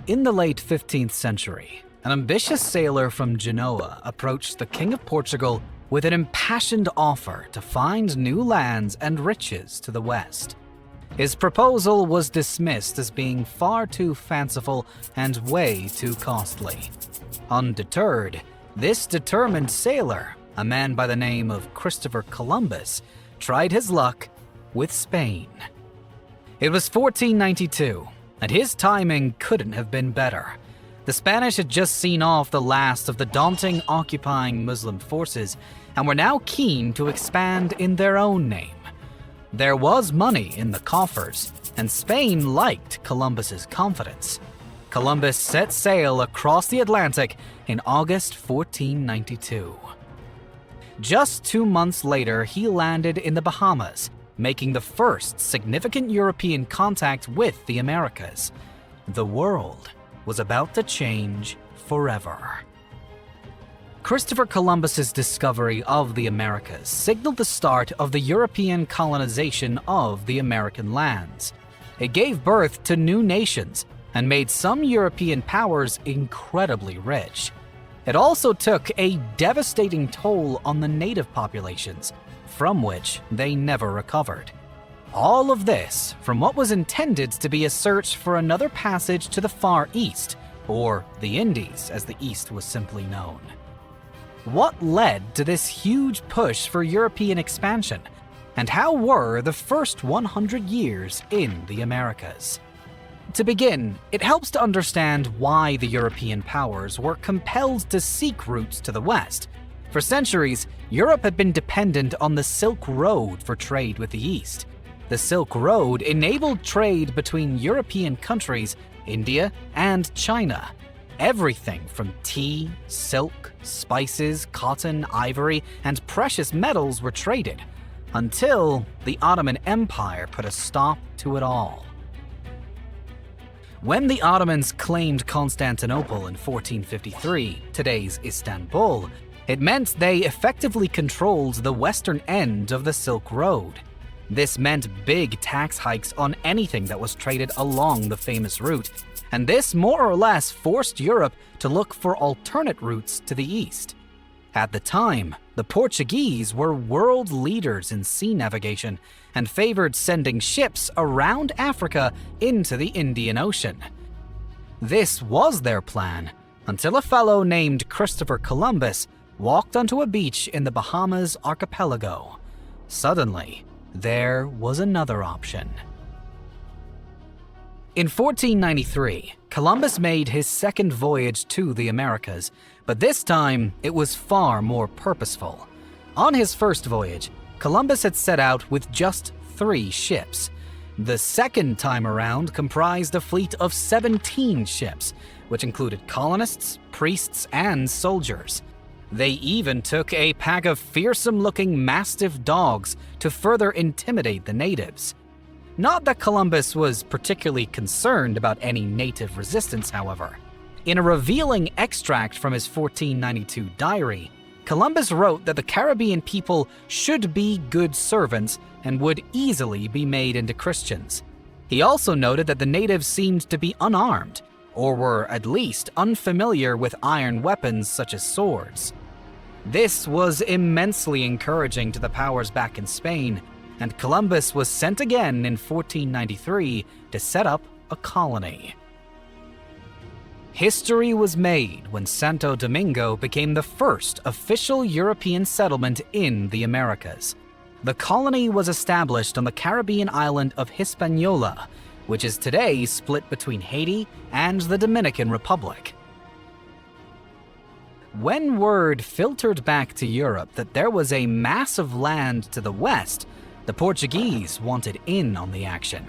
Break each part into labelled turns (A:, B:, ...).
A: In the late 15th century, an ambitious sailor from Genoa approached the King of Portugal with an impassioned offer to find new lands and riches to the west. His proposal was dismissed as being far too fanciful and way too costly. Undeterred, this determined sailor, a man by the name of Christopher Columbus, tried his luck with Spain. It was 1492, and his timing couldn't have been better. The Spanish had just seen off the last of the daunting occupying Muslim forces and were now keen to expand in their own name. There was money in the coffers, and Spain liked Columbus's confidence. Columbus set sail across the Atlantic in August 1492. Just 2 months later, he landed in the Bahamas, making the first significant European contact with the Americas. The world was about to change forever. Christopher Columbus's discovery of the Americas signaled the start of the European colonization of the American lands. It gave birth to new nations and made some European powers incredibly rich. It also took a devastating toll on the native populations, from which they never recovered. All of this from what was intended to be a search for another passage to the Far East, or the Indies as the East was simply known. What led to this huge push for European expansion, and how were the first 100 years in the Americas? To begin, it helps to understand why the European powers were compelled to seek routes to the West. For centuries, Europe had been dependent on the Silk Road for trade with the East. The Silk Road enabled trade between European countries, India, and China. Everything from tea, silk, spices, cotton, ivory, and precious metals were traded, until the Ottoman Empire put a stop to it all. When the Ottomans claimed Constantinople in 1453, today's Istanbul, it meant they effectively controlled the western end of the Silk Road. This meant big tax hikes on anything that was traded along the famous route, and this more or less forced Europe to look for alternate routes to the east. At the time, the Portuguese were world leaders in sea navigation and favored sending ships around Africa into the Indian Ocean. This was their plan until a fellow named Christopher Columbus walked onto a beach in the Bahamas archipelago. Suddenly, there was another option. In 1493, Columbus made his second voyage to the Americas, but this time it was far more purposeful. On his first voyage, Columbus had set out with just 3 ships. The second time around comprised a fleet of 17 ships, which included colonists, priests, and soldiers. They even took a pack of fearsome-looking mastiff dogs to further intimidate the natives. Not that Columbus was particularly concerned about any native resistance, however. In a revealing extract from his 1492 diary, Columbus wrote that the Caribbean people should be good servants and would easily be made into Christians. He also noted that the natives seemed to be unarmed, or were at least unfamiliar with iron weapons such as swords. This was immensely encouraging to the powers back in Spain, and Columbus was sent again in 1493 to set up a colony. History was made when Santo Domingo became the first official European settlement in the Americas. The colony was established on the Caribbean island of Hispaniola, which is today split between Haiti and the Dominican Republic. When word filtered back to Europe that there was a mass of land to the west, the Portuguese wanted in on the action.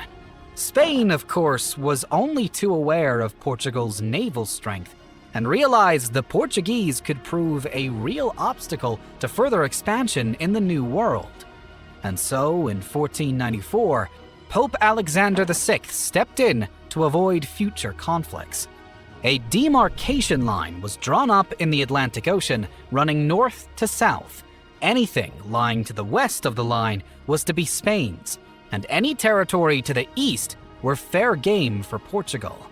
A: Spain, of course, was only too aware of Portugal's naval strength and realized the Portuguese could prove a real obstacle to further expansion in the New World. And so, in 1494, Pope Alexander VI stepped in to avoid future conflicts. A demarcation line was drawn up in the Atlantic Ocean, running north to south. Anything lying to the west of the line was to be Spain's, and any territory to the east were fair game for Portugal.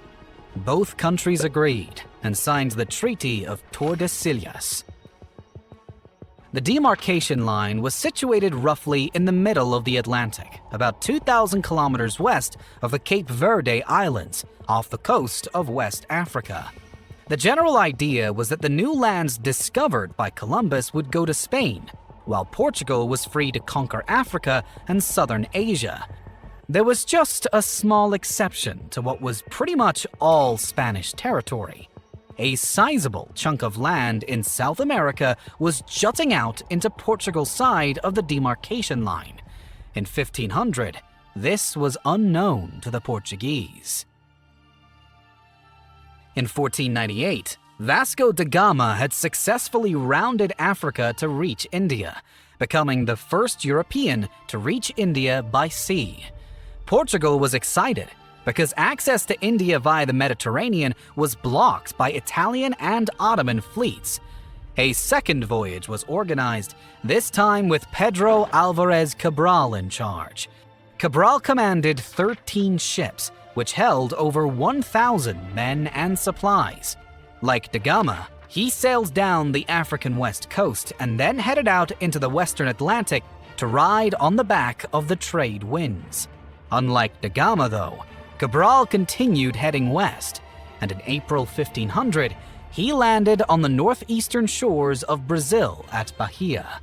A: Both countries agreed and signed the Treaty of Tordesillas. The demarcation line was situated roughly in the middle of the Atlantic, about 2,000 kilometers west of the Cape Verde Islands, off the coast of West Africa. The general idea was that the new lands discovered by Columbus would go to Spain, while Portugal was free to conquer Africa and southern Asia. There was just a small exception to what was pretty much all Spanish territory. A sizable chunk of land in South America was jutting out into Portugal's side of the demarcation line. In 1500, this was unknown to the Portuguese. In 1498, Vasco da Gama had successfully rounded Africa to reach India, becoming the first European to reach India by sea. Portugal was excited because access to India via the Mediterranean was blocked by Italian and Ottoman fleets. A second voyage was organized, this time with Pedro Álvarez Cabral in charge. Cabral commanded 13 ships, which held over 1,000 men and supplies. Like da Gama, he sailed down the African west coast and then headed out into the western Atlantic to ride on the back of the trade winds. Unlike da Gama, though, Cabral continued heading west, and in April 1500, he landed on the northeastern shores of Brazil at Bahia.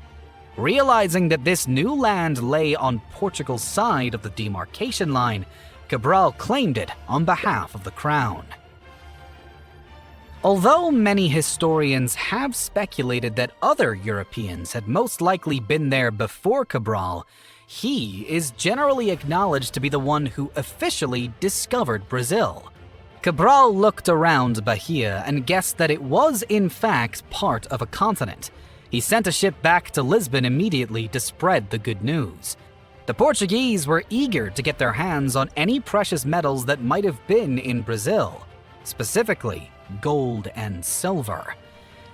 A: Realizing that this new land lay on Portugal's side of the demarcation line, Cabral claimed it on behalf of the crown. Although many historians have speculated that other Europeans had most likely been there before Cabral, he is generally acknowledged to be the one who officially discovered Brazil. Cabral looked around Bahia and guessed that it was in fact part of a continent. He sent a ship back to Lisbon immediately to spread the good news. The Portuguese were eager to get their hands on any precious metals that might have been in Brazil, specifically gold and silver.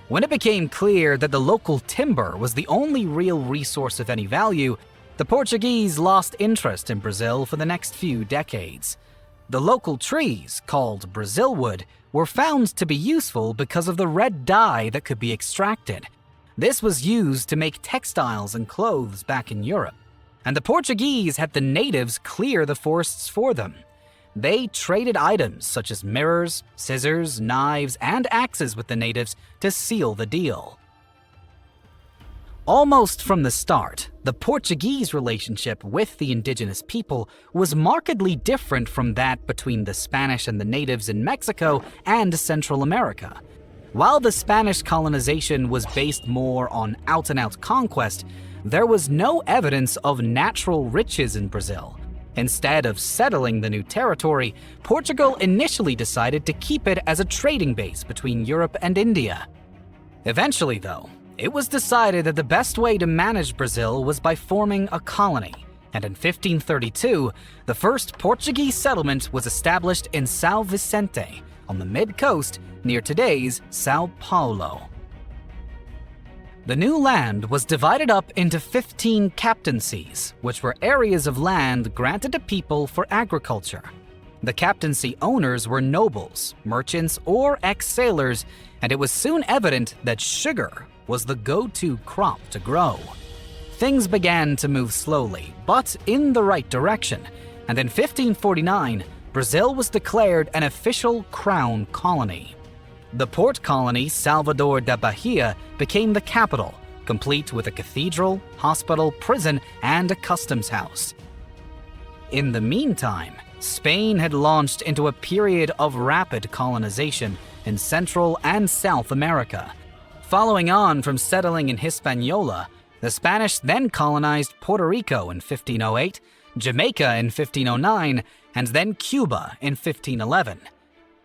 A: When it became clear that the local timber was the only real resource of any value, the Portuguese lost interest in Brazil for the next few decades. The local trees, called Brazil wood, were found to be useful because of the red dye that could be extracted. This was used to make textiles and clothes back in Europe, and the Portuguese had the natives clear the forests for them. They traded items such as mirrors, scissors, knives, and axes with the natives to seal the deal. Almost from the start, the Portuguese relationship with the indigenous people was markedly different from that between the Spanish and the natives in Mexico and Central America. While the Spanish colonization was based more on out-and-out conquest, there was no evidence of natural riches in Brazil. Instead of settling the new territory, Portugal initially decided to keep it as a trading base between Europe and India. Eventually, though, it was decided that the best way to manage Brazil was by forming a colony, and in 1532, the first Portuguese settlement was established in São Vicente, on the mid-coast near today's São Paulo. The new land was divided up into 15 captaincies, which were areas of land granted to people for agriculture. The captaincy owners were nobles, merchants, or ex-sailors, and it was soon evident that sugar was the go-to crop to grow. Things began to move slowly, but in the right direction, and in 1549, Brazil was declared an official crown colony. The port colony Salvador da Bahia became the capital, complete with a cathedral, hospital, prison, and a customs house. In the meantime, Spain had launched into a period of rapid colonization in Central and South America. Following on from settling in Hispaniola, the Spanish then colonized Puerto Rico in 1508, Jamaica in 1509, and then Cuba in 1511.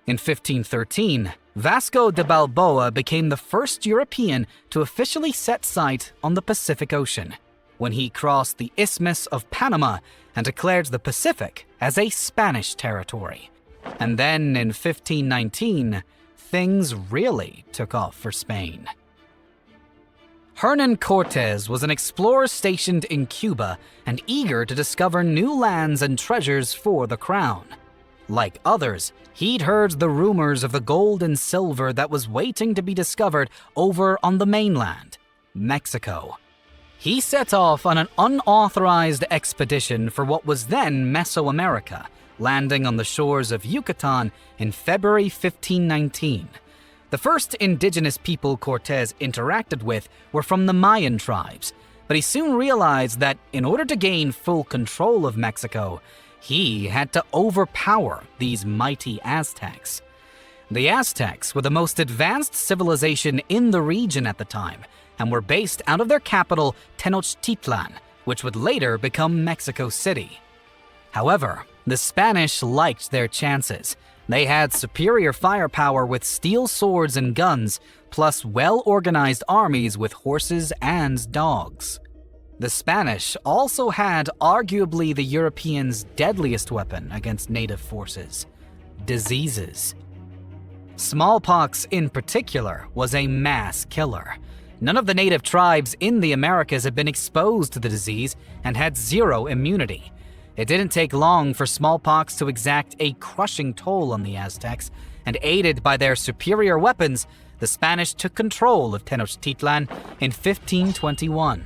A: In 1513, Vasco da Balboa became the first European to officially set sight on the Pacific Ocean, when he crossed the Isthmus of Panama and declared the Pacific as a Spanish territory. And then in 1519, things really took off for Spain. Hernan Cortés was an explorer stationed in Cuba and eager to discover new lands and treasures for the crown. Like others, he'd heard the rumors of the gold and silver that was waiting to be discovered over on the mainland, Mexico. He set off on an unauthorized expedition for what was then Mesoamerica, landing on the shores of Yucatan in February 1519. The first indigenous people Cortés interacted with were from the Mayan tribes, but he soon realized that in order to gain full control of Mexico, he had to overpower these mighty Aztecs. The Aztecs were the most advanced civilization in the region at the time, and were based out of their capital, Tenochtitlan, which would later become Mexico City. However, the Spanish liked their chances. They had superior firepower with steel swords and guns, plus well-organized armies with horses and dogs. The Spanish also had arguably the Europeans' deadliest weapon against native forces: diseases. Smallpox in particular was a mass killer. None of the native tribes in the Americas had been exposed to the disease and had zero immunity. It didn't take long for smallpox to exact a crushing toll on the Aztecs, and aided by their superior weapons, the Spanish took control of Tenochtitlan in 1521.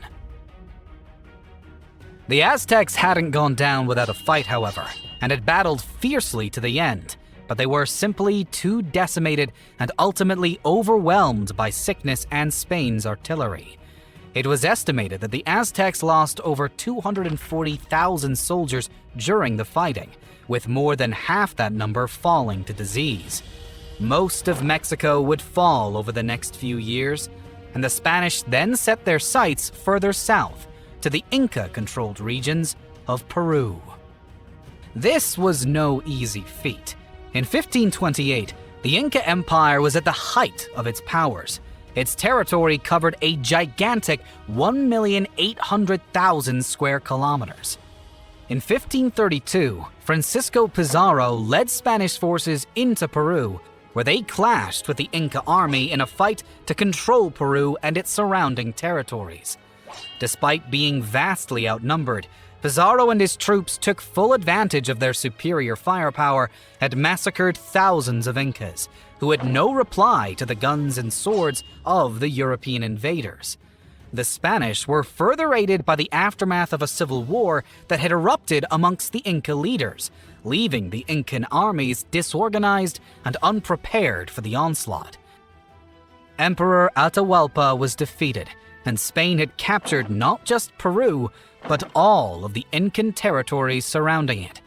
A: The Aztecs hadn't gone down without a fight, however, and had battled fiercely to the end, but they were simply too decimated and ultimately overwhelmed by sickness and Spain's artillery. It was estimated that the Aztecs lost over 240,000 soldiers during the fighting, with more than half that number falling to disease. Most of Mexico would fall over the next few years, and the Spanish then set their sights further south, to the Inca-controlled regions of Peru. This was no easy feat. In 1528, the Inca Empire was at the height of its powers. Its territory covered a gigantic 1,800,000 square kilometers. In 1532, Francisco Pizarro led Spanish forces into Peru, where they clashed with the Inca army in a fight to control Peru and its surrounding territories. Despite being vastly outnumbered, Pizarro and his troops took full advantage of their superior firepower and massacred thousands of Incas, who had no reply to the guns and swords of the European invaders. The Spanish were further aided by the aftermath of a civil war that had erupted amongst the Inca leaders, leaving the Incan armies disorganized and unprepared for the onslaught. Emperor Atahualpa was defeated, and Spain had captured not just Peru, but all of the Incan territories surrounding it.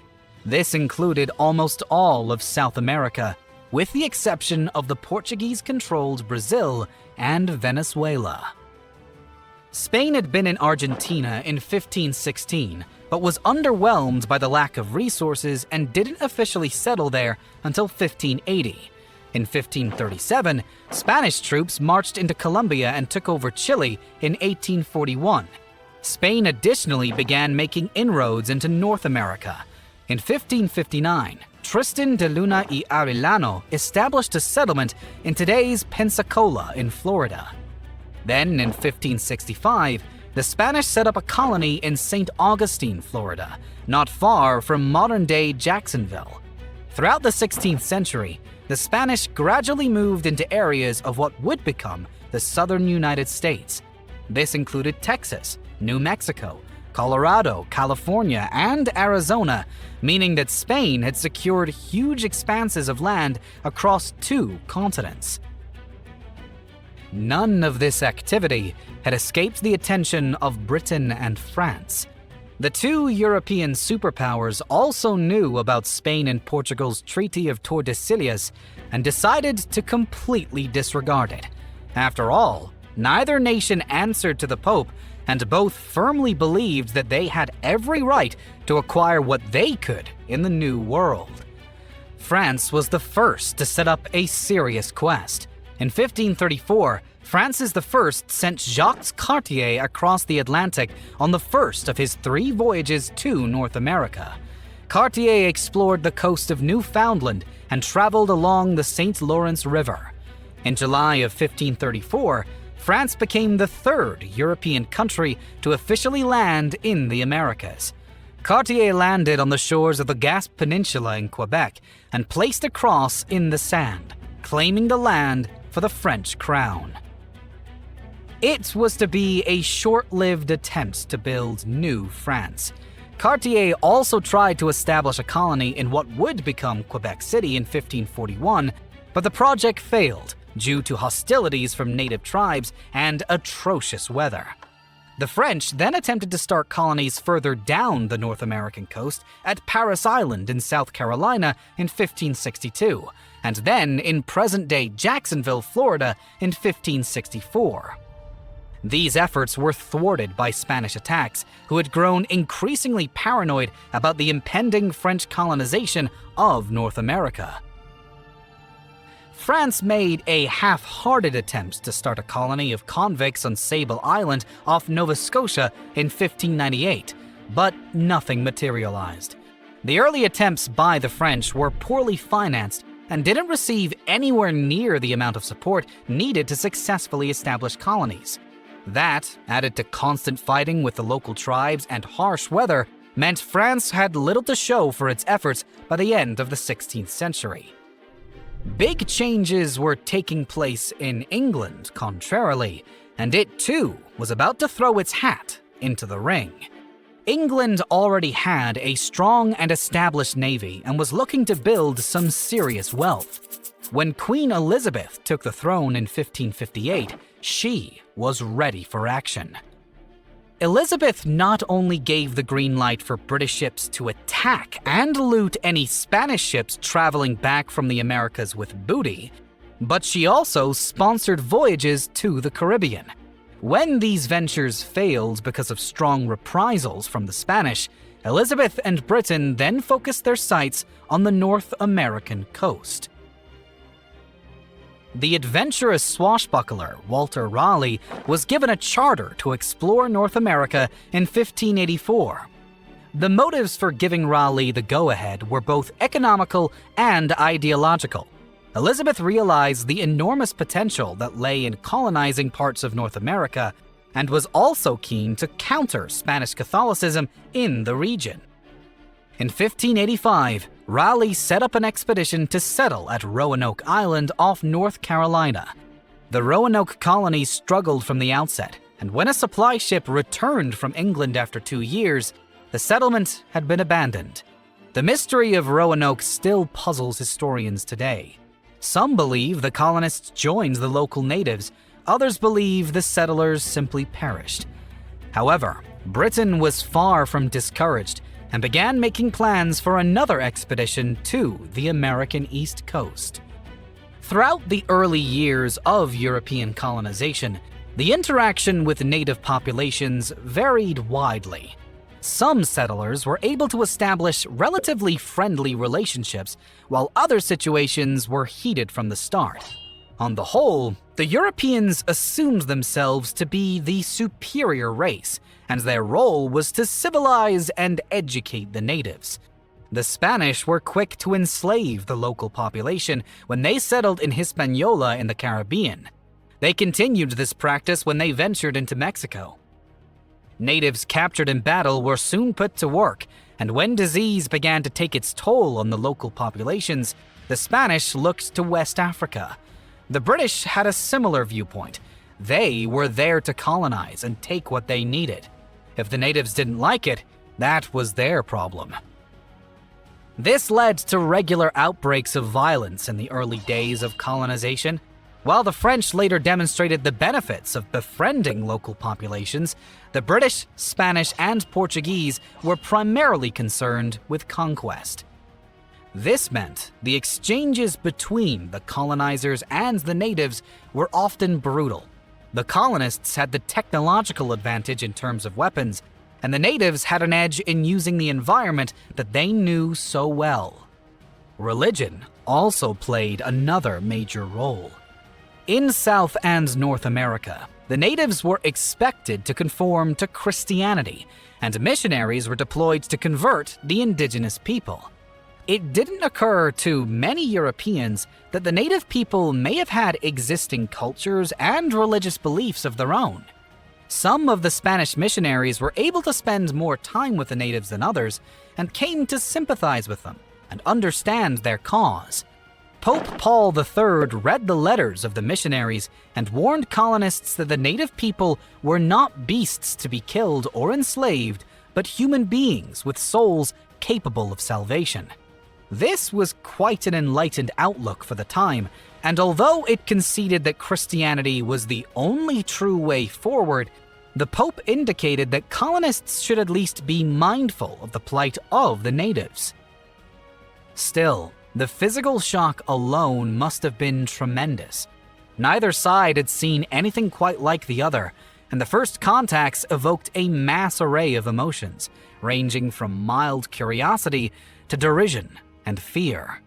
A: This included almost all of South America, with the exception of the Portuguese-controlled Brazil and Venezuela. Spain had been in Argentina in 1516, but was underwhelmed by the lack of resources and didn't officially settle there until 1580. In 1537, Spanish troops marched into Colombia and took over Chile in 1841. Spain additionally began making inroads into North America. In 1559, Tristan de Luna y Arellano established a settlement in today's Pensacola in Florida. Then, in 1565, the Spanish set up a colony in St. Augustine, Florida, not far from modern-day Jacksonville. Throughout the 16th century, the Spanish gradually moved into areas of what would become the southern United States. This included Texas, New Mexico, Colorado, California, and Arizona, meaning that Spain had secured huge expanses of land across 2 continents. None of this activity had escaped the attention of Britain and France. The 2 European superpowers also knew about Spain and Portugal's Treaty of Tordesillas and decided to completely disregard it. After all, neither nation answered to the Pope, and both firmly believed that they had every right to acquire what they could in the New World. France was the first to set up a serious quest. In 1534, Francis I sent Jacques Cartier across the Atlantic on the first of his 3 voyages to North America. Cartier explored the coast of Newfoundland and traveled along the St. Lawrence River. In July of 1534, France became the 3rd European country to officially land in the Americas. Cartier landed on the shores of the Gaspe Peninsula in Quebec and placed a cross in the sand, claiming the land for the French crown. It was to be a short-lived attempt to build New France. Cartier also tried to establish a colony in what would become Quebec City in 1541, but the project failed due to hostilities from native tribes and atrocious weather. The French then attempted to start colonies further down the North American coast at Parris Island in South Carolina in 1562, and then in present-day Jacksonville, Florida in 1564. These efforts were thwarted by Spanish attacks, who had grown increasingly paranoid about the impending French colonization of North America. France made a half-hearted attempt to start a colony of convicts on Sable Island off Nova Scotia in 1598, but nothing materialized. The early attempts by the French were poorly financed and didn't receive anywhere near the amount of support needed to successfully establish colonies. That, added to constant fighting with the local tribes and harsh weather, meant France had little to show for its efforts by the end of the 16th century. Big changes were taking place in England, contrarily, and it too was about to throw its hat into the ring. England already had a strong and established navy and was looking to build some serious wealth. When Queen Elizabeth took the throne in 1558, she was ready for action. Elizabeth not only gave the green light for British ships to attack and loot any Spanish ships traveling back from the Americas with booty, but she also sponsored voyages to the Caribbean. When these ventures failed because of strong reprisals from the Spanish, Elizabeth and Britain then focused their sights on the North American coast. The adventurous swashbuckler Walter Raleigh was given a charter to explore North America in 1584. The motives for giving Raleigh the go-ahead were both economical and ideological. Elizabeth realized the enormous potential that lay in colonizing parts of North America and was also keen to counter Spanish Catholicism in the region. In 1585, Raleigh set up an expedition to settle at Roanoke Island off North Carolina. The Roanoke colony struggled from the outset, and when a supply ship returned from England after 2 years, the settlement had been abandoned. The mystery of Roanoke still puzzles historians today. Some believe the colonists joined the local natives, others believe the settlers simply perished. However, Britain was far from discouraged and began making plans for another expedition to the American East Coast. Throughout the early years of European colonization, the interaction with native populations varied widely. Some settlers were able to establish relatively friendly relationships, while other situations were heated from the start. On the whole, the Europeans assumed themselves to be the superior race, and their role was to civilize and educate the natives. The Spanish were quick to enslave the local population when they settled in Hispaniola in the Caribbean. They continued this practice when they ventured into Mexico. Natives captured in battle were soon put to work, and when disease began to take its toll on the local populations, the Spanish looked to West Africa. The British had a similar viewpoint. They were there to colonize and take what they needed. If the natives didn't like it, that was their problem. This led to regular outbreaks of violence in the early days of colonization. While the French later demonstrated the benefits of befriending local populations, the British, Spanish, and Portuguese were primarily concerned with conquest. This meant the exchanges between the colonizers and the natives were often brutal. The colonists had the technological advantage in terms of weapons, and the natives had an edge in using the environment that they knew so well. Religion also played another major role. In South and North America, the natives were expected to conform to Christianity, and missionaries were deployed to convert the indigenous people. It didn't occur to many Europeans that the native people may have had existing cultures and religious beliefs of their own. Some of the Spanish missionaries were able to spend more time with the natives than others and came to sympathize with them and understand their cause. Pope Paul III read the letters of the missionaries and warned colonists that the native people were not beasts to be killed or enslaved, but human beings with souls capable of salvation. This was quite an enlightened outlook for the time, and although it conceded that Christianity was the only true way forward, the Pope indicated that colonists should at least be mindful of the plight of the natives. Still, the physical shock alone must have been tremendous. Neither side had seen anything quite like the other, and the first contacts evoked a mass array of emotions, ranging from mild curiosity to derision and fear.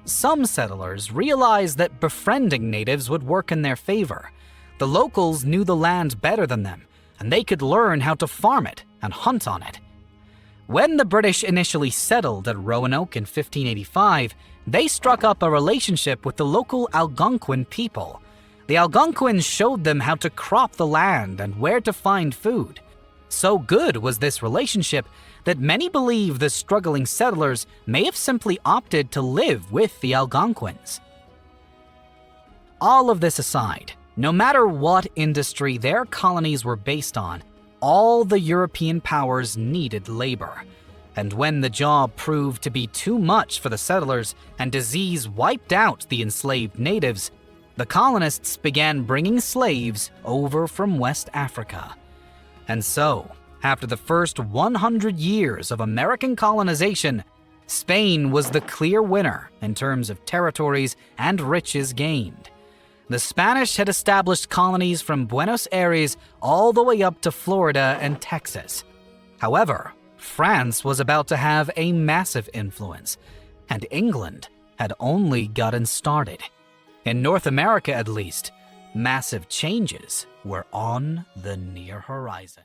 A: Some settlers realized that befriending natives would work in their favor. The locals knew the land better than them, and they could learn how to farm it and hunt on it. When the British initially settled at Roanoke in 1585, they struck up a relationship with the local Algonquin people. The Algonquins showed them how to crop the land and where to find food. So good was this relationship that many believe the struggling settlers may have simply opted to live with the Algonquins. All of this aside, no matter what industry their colonies were based on, all the European powers needed labor. And when the job proved to be too much for the settlers and disease wiped out the enslaved natives, the colonists began bringing slaves over from West Africa. And so, after the first 100 years of American colonization, Spain was the clear winner in terms of territories and riches gained. The Spanish had established colonies from Buenos Aires all the way up to Florida and Texas. However, France was about to have a massive influence, and England had only gotten started. In North America, at least, massive changes were on the near horizon.